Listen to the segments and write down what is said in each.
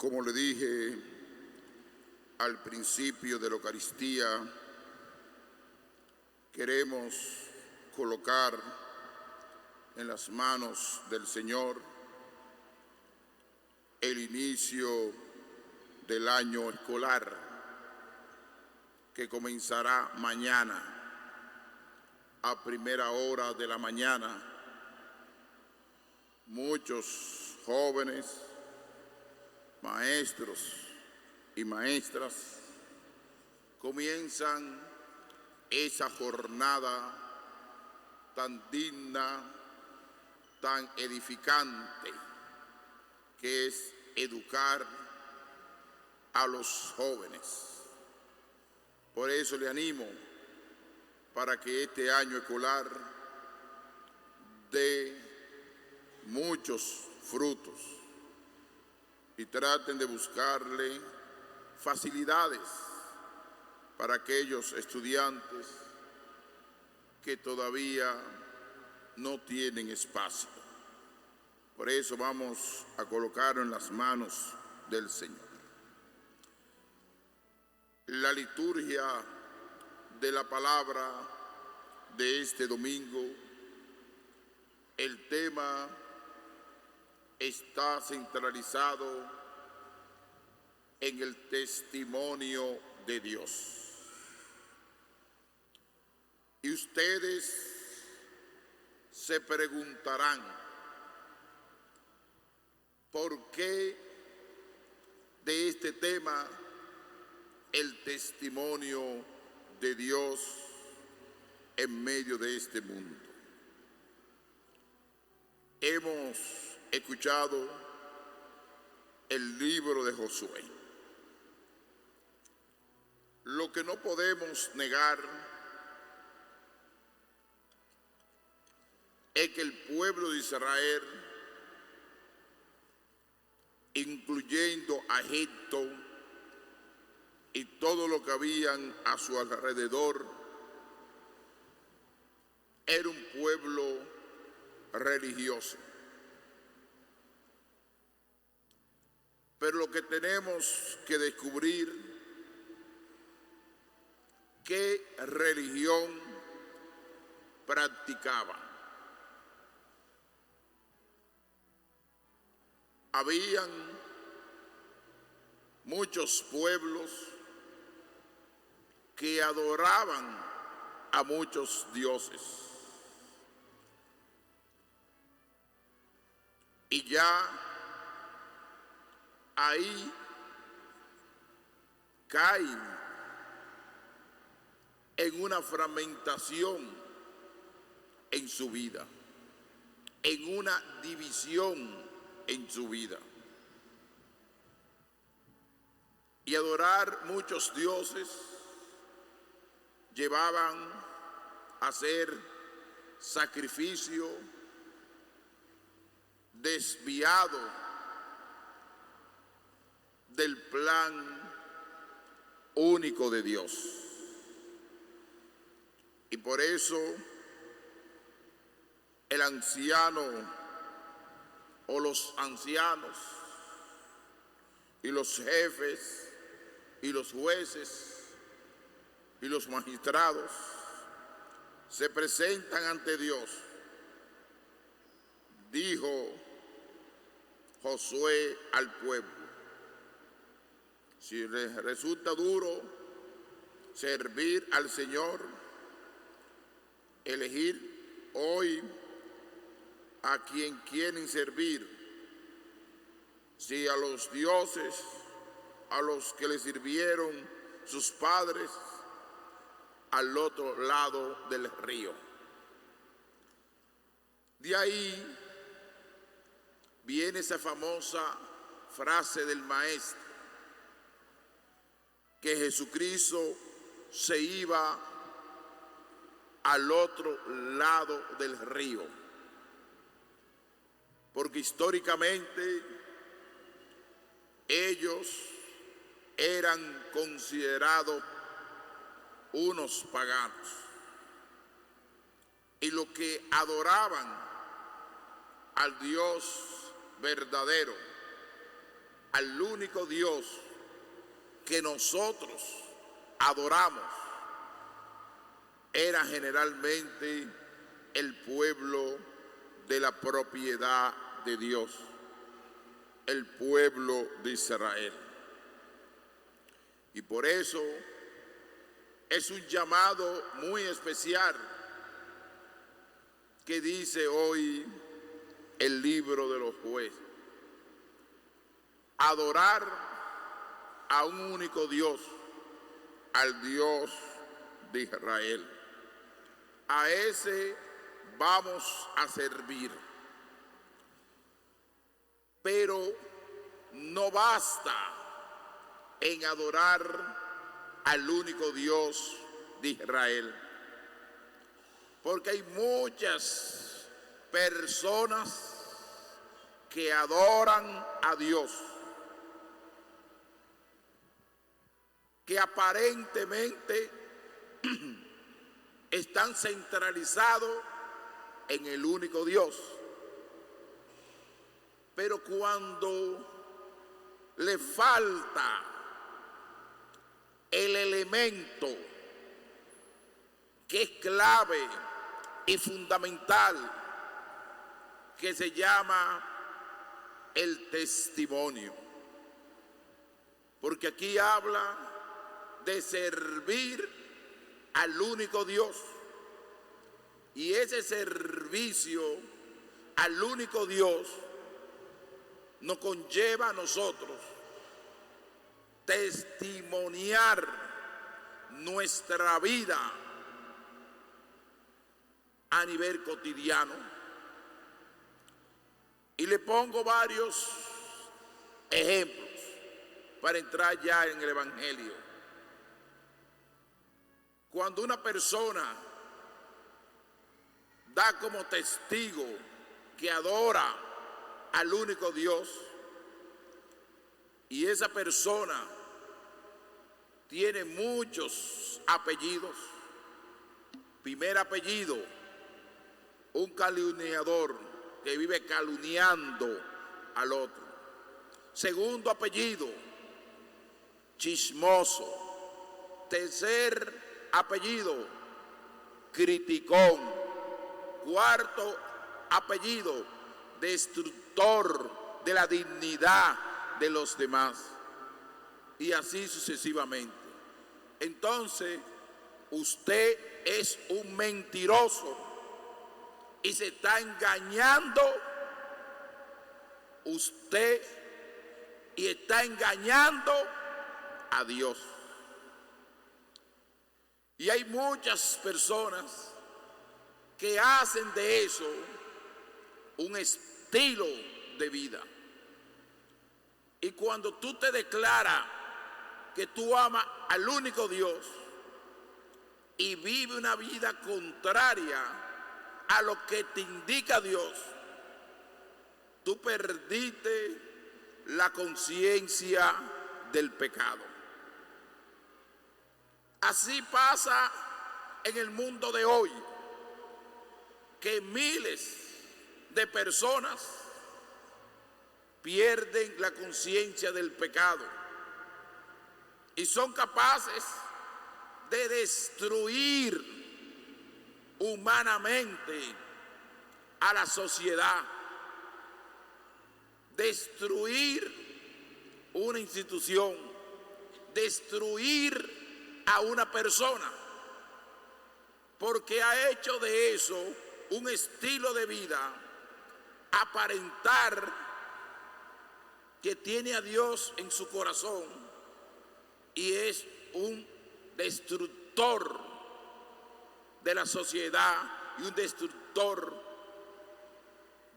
Como le dije al principio de la Eucaristía, queremos colocar en las manos del Señor el inicio del año escolar que comenzará mañana a primera hora de la mañana. Muchos jóvenes, maestros y maestras comienzan esa jornada tan digna, tan edificante, que es educar a los jóvenes. Por eso le animo para que este año escolar dé muchos frutos y traten de buscarle facilidades para aquellos estudiantes que todavía no tienen espacio. Por eso vamos a colocarlo en las manos del Señor. La liturgia de la palabra de este domingo, el tema está centralizado en el testimonio de Dios. Y ustedes se preguntarán, ¿por qué de este tema el testimonio de Dios en medio de este mundo? Hemos escuchado el libro de Josué. Lo que no podemos negar es que el pueblo de Israel, incluyendo a Egipto y todo lo que habían a su alrededor, era un pueblo religioso. Pero lo que tenemos que descubrir, qué religión practicaban. Habían muchos pueblos que adoraban a muchos dioses. Y ya ahí caen en una fragmentación en su vida, en una división en su vida. Y adorar muchos dioses llevaban a hacer sacrificio desviado del plan único de Dios. Y por eso el anciano o los ancianos y los jefes y los jueces y los magistrados se presentan ante Dios. Dijo Josué al pueblo: si les resulta duro servir al Señor, elegir hoy a quien quieren servir, si a los dioses a los que le sirvieron sus padres al otro lado del río. De ahí viene esa famosa frase del maestro, que Jesucristo se iba al otro lado del río, porque históricamente ellos eran considerados unos paganos, y lo que adoraban al Dios verdadero al único Dios que nosotros adoramos era generalmente el pueblo de la propiedad de Dios, el pueblo de Israel. Y por eso es un llamado muy especial que dice hoy el libro de los jueces. Adorar a un único Dios, al Dios de Israel. A ese vamos a servir. Pero no basta en adorar al único Dios de Israel, porque hay muchas personas que adoran a Dios, que aparentemente están centralizados en el único Dios, pero cuando le falta el elemento que es clave y fundamental, que se llama el testimonio, porque aquí habla de servir al único Dios, y ese servicio al único Dios nos conlleva a nosotros testimoniar nuestra vida a nivel cotidiano. Y le pongo varios ejemplos para entrar ya en el Evangelio. Cuando una persona da como testigo que adora al único Dios, y esa persona tiene muchos apellidos. Primer apellido, un calumniador que vive calumniando al otro. Segundo apellido, chismoso. Tercer apellido, criticón. Cuarto apellido, destructor de la dignidad de los demás. Y así sucesivamente. Entonces, usted es un mentiroso y se está engañando usted y está engañando a Dios. Y hay muchas personas que hacen de eso un estilo de vida. Y cuando tú te declaras que tú amas al único Dios y vive una vida contraria a lo que te indica Dios, tú perdiste la conciencia del pecado. Así pasa en el mundo de hoy, que miles de personas pierden la conciencia del pecado y son capaces de destruir humanamente a la sociedad, destruir una institución, destruir a una persona, porque ha hecho de eso un estilo de vida, aparentar que tiene a Dios en su corazón, y es un destructor de la sociedad y un destructor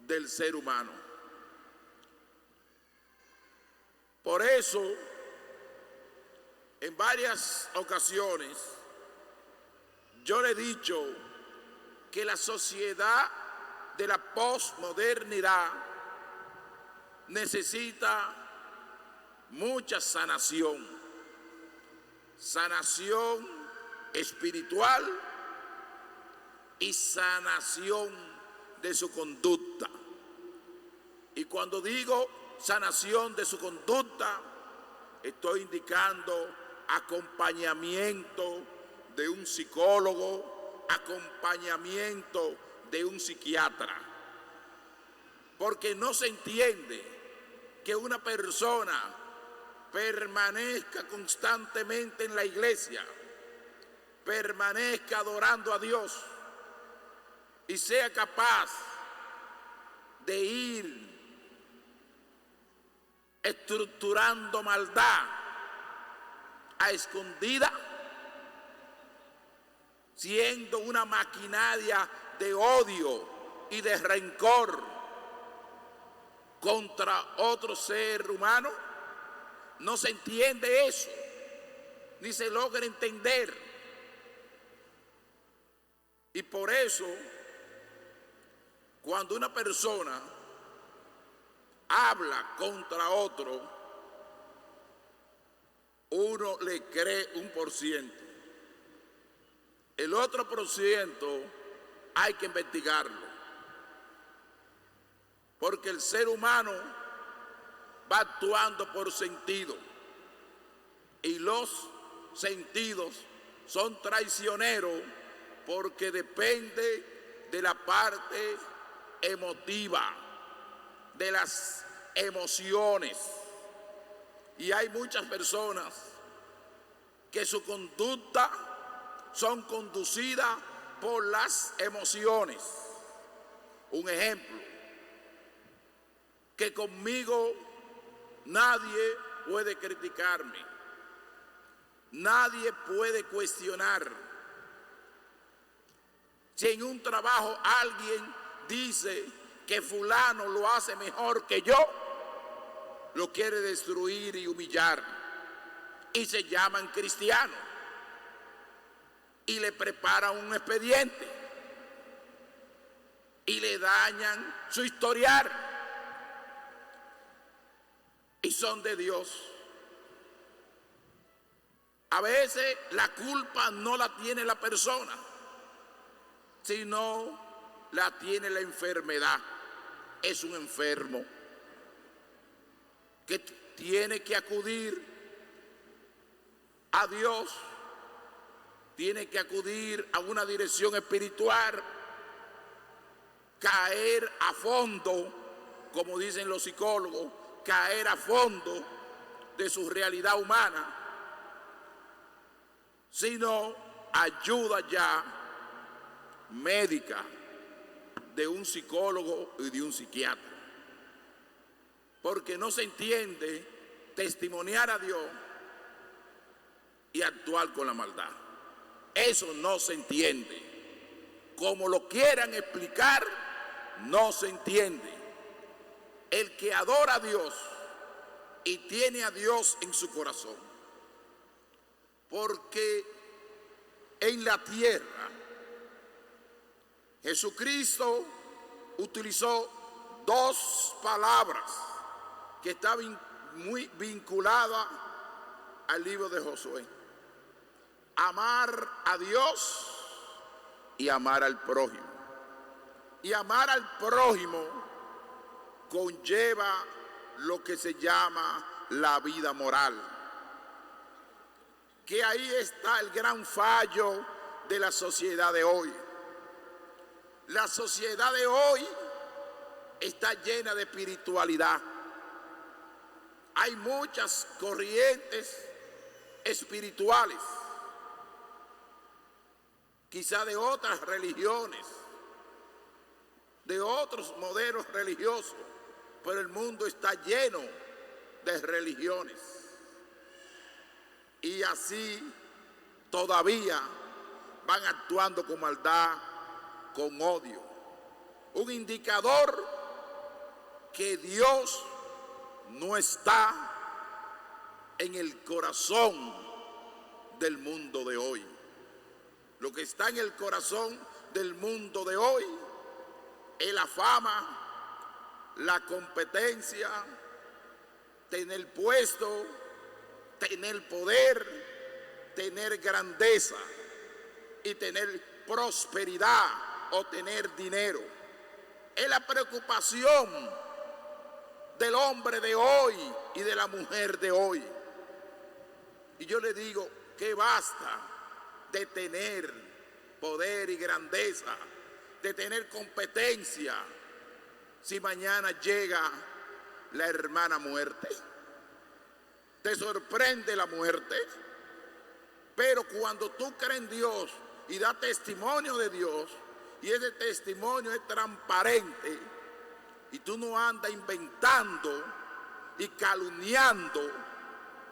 del ser humano. Por eso, en varias ocasiones, yo le he dicho que la sociedad de la posmodernidad necesita mucha sanación, sanación espiritual y sanación de su conducta. Y cuando digo sanación de su conducta, estoy indicando acompañamiento de un psicólogo, acompañamiento de un psiquiatra. Porque no se entiende que una persona permanezca constantemente en la iglesia, permanezca adorando a Dios y sea capaz de ir estructurando maldad a escondida, siendo una maquinaria de odio y de rencor contra otro ser humano. No se entiende eso, ni se logra entender. Y por eso, cuando una persona habla contra otro, uno le cree 1%. El otro por ciento hay que investigarlo. Porque el ser humano va actuando por sentido. Y los sentidos son traicioneros porque depende de la parte emotiva, de las emociones. Y hay muchas personas que su conducta son conducidas por las emociones. Un ejemplo, que conmigo nadie puede criticarme, nadie puede cuestionar. Si en un trabajo alguien dice que fulano lo hace mejor que yo, lo quiere destruir y humillar, y se llaman cristianos y le preparan un expediente y le dañan su historial y son de Dios. A veces la culpa no la tiene la persona, sino la tiene la enfermedad. Es un enfermo que tiene que acudir a Dios, tiene que acudir a una dirección espiritual, caer a fondo, como dicen los psicólogos, caer a fondo de su realidad humana, sino ayuda ya médica de un psicólogo y de un psiquiatra. Porque no se entiende testimoniar a Dios y actuar con la maldad. Eso no se entiende. Como lo quieran explicar, no se entiende. El que adora a Dios y tiene a Dios en su corazón, porque en la tierra Jesucristo utilizó dos palabras que estaban muy vinculadas al libro de Josué: amar a Dios y amar al prójimo. Y amar al prójimo conlleva lo que se llama la vida moral. Que ahí está el gran fallo de la sociedad de hoy. La sociedad de hoy está llena de espiritualidad. Hay muchas corrientes espirituales, quizá de otras religiones, de otros modelos religiosos, pero el mundo está lleno de religiones. Y así todavía van actuando con maldad, con odio. Un indicador que Dios no está en el corazón del mundo de hoy. Lo que está en el corazón del mundo de hoy es la fama, la competencia, tener puesto, tener poder, tener grandeza y tener prosperidad o tener dinero. Es la preocupación del hombre de hoy y de la mujer de hoy. Y yo le digo que basta de tener poder y grandeza, de tener competencia, si mañana llega la hermana muerte. Te sorprende la muerte, pero cuando tú crees en Dios y das testimonio de Dios, y ese testimonio es transparente, y tú no andas inventando y calumniando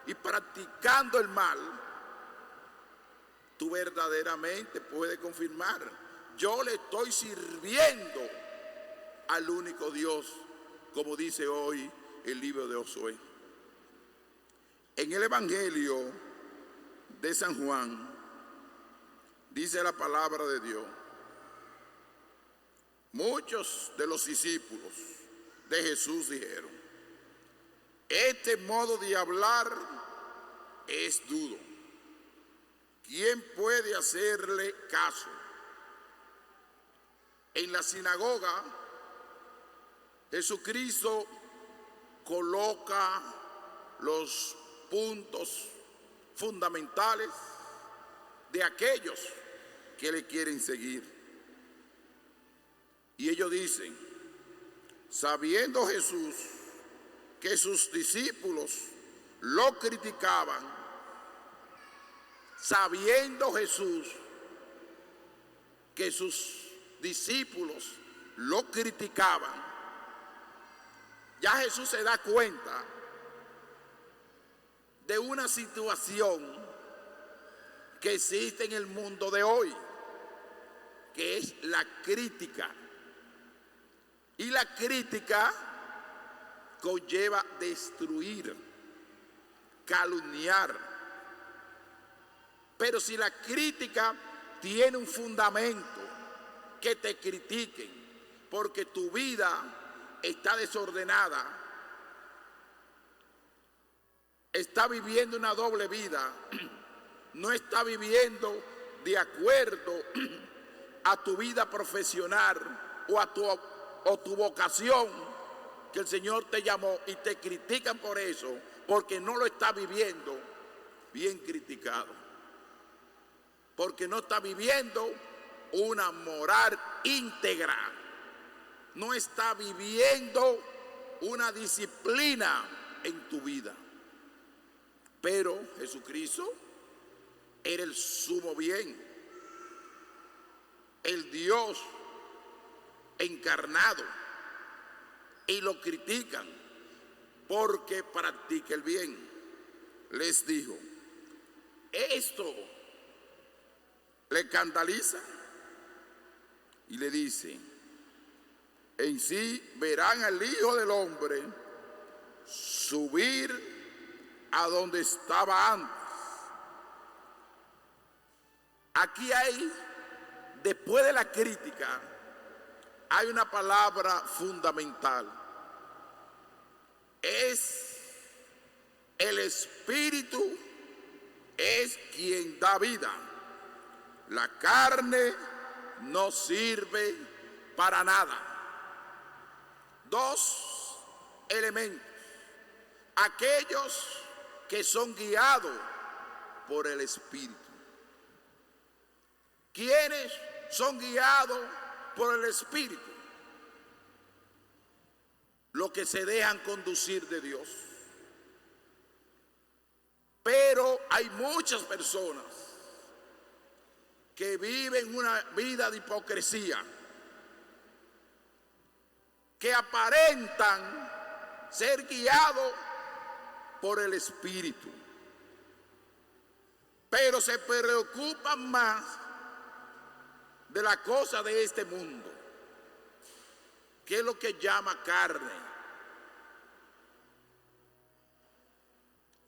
y practicando el mal, tú verdaderamente puedes confirmar: yo le estoy sirviendo al único Dios, como dice hoy el libro de Josué. En el Evangelio de San Juan dice la palabra de Dios: muchos de los discípulos de Jesús dijeron: este modo de hablar es duro. ¿Quién puede hacerle caso? En la sinagoga, Jesucristo coloca los puntos fundamentales de aquellos que le quieren seguir. Y ellos dicen: sabiendo Jesús que sus discípulos lo criticaban, sabiendo Jesús que sus discípulos lo criticaban, ya Jesús se da cuenta de una situación que existe en el mundo de hoy, que es la crítica. Y la crítica conlleva destruir, calumniar. Pero si la crítica tiene un fundamento, que te critiquen porque tu vida está desordenada, está viviendo una doble vida, no está viviendo de acuerdo a tu vida profesional o tu vocación que el Señor te llamó, y te critican por eso, porque no lo está viviendo, bien criticado, porque no está viviendo una moral íntegra, no está viviendo una disciplina en tu vida. Pero Jesucristo era el sumo bien, el Dios encarnado, y lo critican porque practica el bien. Les dijo: esto le escandaliza, y le dice: en sí verán al Hijo del Hombre subir a donde estaba antes. Aquí hay, después de la crítica, hay una palabra fundamental. Es el Espíritu, es quien da vida. La carne no sirve para nada. Dos elementos: aquellos que son guiados por el Espíritu. ¿Quiénes son guiados por el Espíritu? Los que se dejan conducir de Dios. Pero hay muchas personas que viven una vida de hipocresía, que aparentan ser guiados por el Espíritu, pero se preocupan más de la cosa de este mundo, que es lo que llama carne,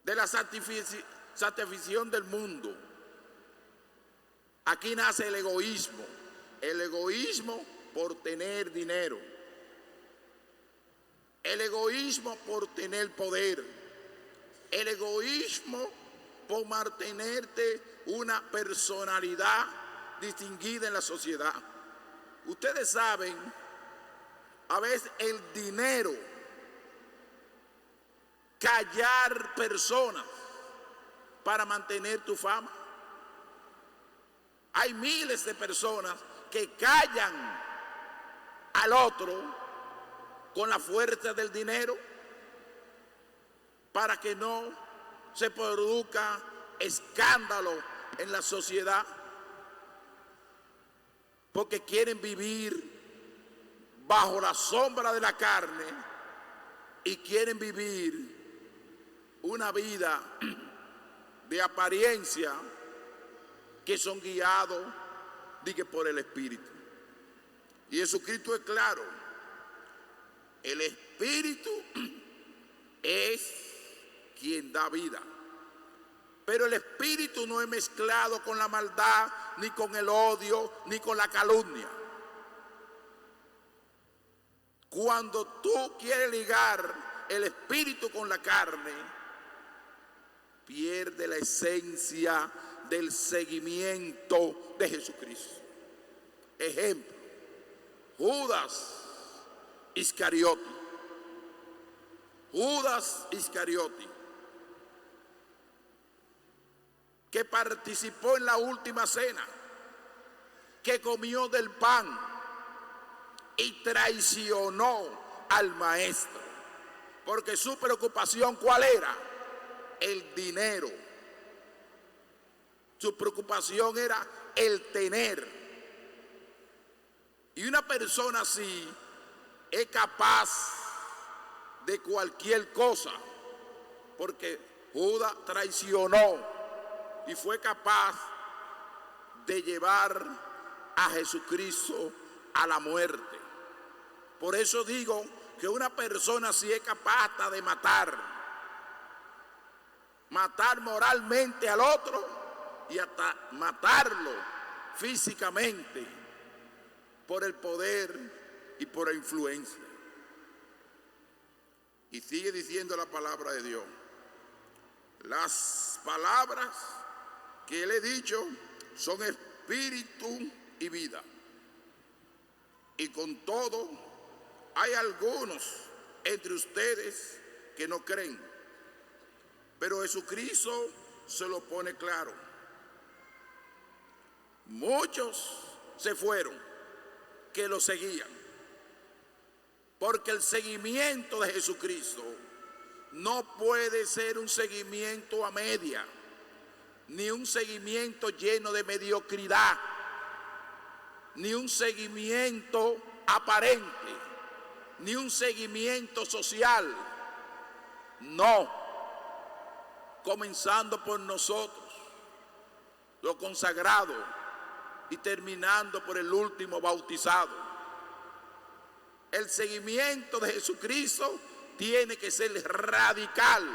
de la satisfacción del mundo. Aquí nace el egoísmo por tener dinero, el egoísmo por tener poder, el egoísmo por mantenerte una personalidad distinguida en la sociedad. Ustedes saben, a veces el dinero callar personas para mantener tu fama. Hay miles de personas que callan al otro con la fuerza del dinero para que no se produzca escándalo en la sociedad, porque quieren vivir bajo la sombra de la carne y quieren vivir una vida de apariencia, que son guiados por el Espíritu. Y Jesucristo es claro: el Espíritu es quien da vida, pero el Espíritu no es mezclado con la maldad, ni con el odio, ni con la calumnia. Cuando tú quieres ligar el Espíritu con la carne, pierde la esencia del seguimiento de Jesucristo. Ejemplo: Judas Iscariote. Judas Iscariote, que participó en la última cena, que comió del pan y traicionó al maestro, porque su preocupación, ¿cuál era? El dinero. Su preocupación era el tener. Y una persona así es capaz de cualquier cosa, porque Judas traicionó y fue capaz de llevar a Jesucristo a la muerte. Por eso digo que una persona así es capaz hasta de matar moralmente al otro y hasta matarlo físicamente por el poder y por la influencia. Y sigue diciendo la palabra de Dios: las palabras que le he dicho son espíritu y vida. Y con todo, hay algunos entre ustedes que no creen. Pero Jesucristo se lo pone claro. Muchos se fueron que lo seguían, porque el seguimiento de Jesucristo no puede ser un seguimiento a media, ni un seguimiento lleno de mediocridad, ni un seguimiento aparente, ni un seguimiento social. No. Comenzando por nosotros, los consagrados, y terminando por el último bautizado. El seguimiento de Jesucristo tiene que ser radical.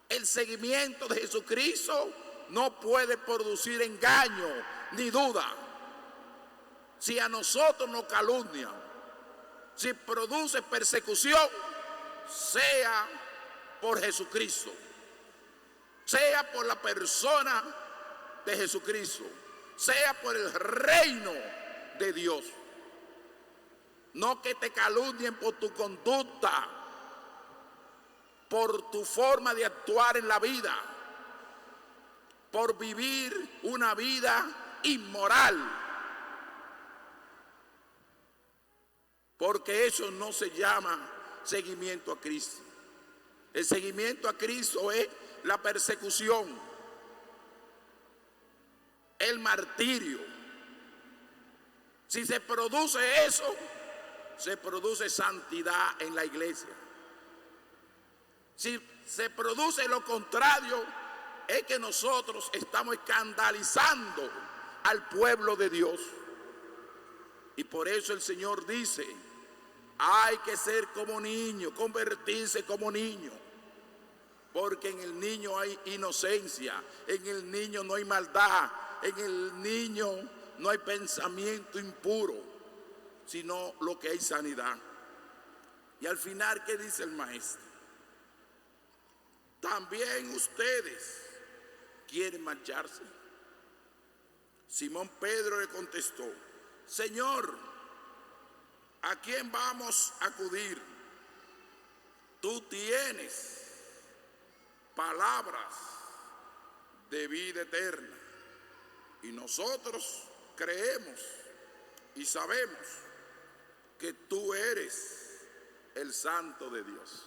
El seguimiento de Jesucristo no puede producir engaño ni duda. Si a nosotros nos calumnian, si produce persecución, sea por Jesucristo, sea por la persona de Jesucristo, sea por el reino de Dios. No que te calumnien por tu conducta, por tu forma de actuar en la vida, por vivir una vida inmoral, porque eso no se llama seguimiento a Cristo. El seguimiento a Cristo es la persecución, el martirio. Si se produce eso, se produce santidad en la iglesia. Si se produce lo contrario, es que nosotros estamos escandalizando al pueblo de Dios. Y por eso el Señor dice: hay que ser como niño, convertirse como niño. Porque en el niño hay inocencia, en el niño no hay maldad, en el niño no hay pensamiento impuro, sino lo que hay sanidad. Y al final, ¿qué dice el maestro? También ustedes quieren marcharse. Simón Pedro le contestó: Señor, ¿a quién vamos a acudir? tú tienes palabras de vida eterna. Y nosotros creemos y sabemos que tú eres el Santo de Dios.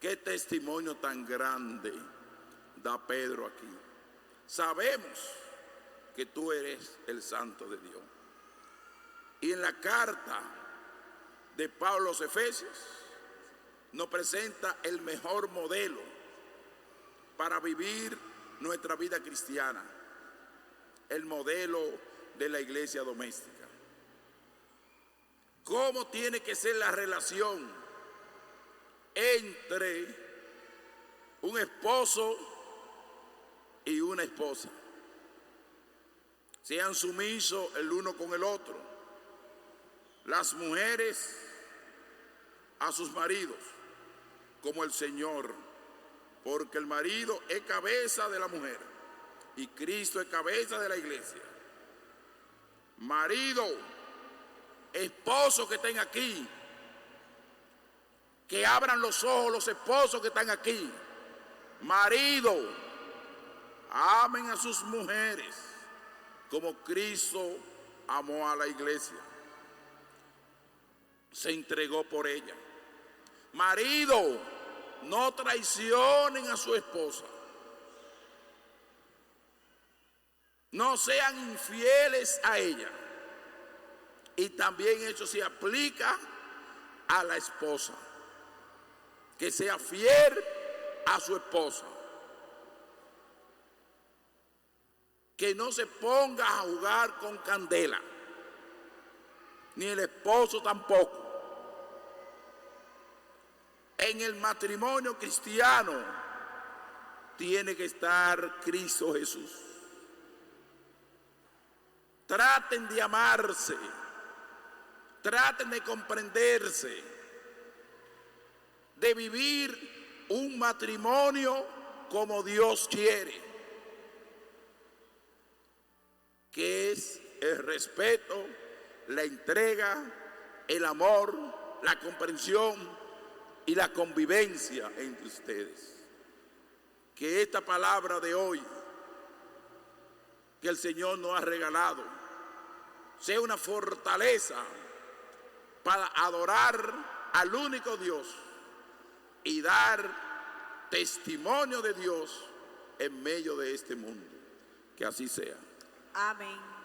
Qué testimonio tan grande da Pedro aquí. Sabemos que tú eres el Santo de Dios. Y en la carta de Pablo a los Efesios nos presenta el mejor modelo para vivir nuestra vida cristiana, el modelo de la iglesia doméstica. ¿Cómo tiene que ser la relación entre un esposo y una esposa? Sean sumisos el uno con el otro. Las mujeres a sus maridos, como el Señor, porque el marido es cabeza de la mujer y Cristo es cabeza de la iglesia. Marido, esposo que estén aquí, que abran los ojos los esposos que están aquí. Marido, amen a sus mujeres como Cristo amó a la iglesia, se entregó por ella. Marido, no traicionen a su esposa, no sean infieles a ella. Y también eso se aplica a la esposa, que sea fiel a su esposa, que no se ponga a jugar con candela, ni el esposo tampoco. En el matrimonio cristiano tiene que estar Cristo Jesús. Traten de amarse, traten de comprenderse, de vivir un matrimonio como Dios quiere, que es el respeto, la entrega, el amor, la comprensión y la convivencia entre ustedes. Que esta palabra de hoy que el Señor nos ha regalado sea una fortaleza para adorar al único Dios y dar testimonio de Dios en medio de este mundo. Que así sea. Amén.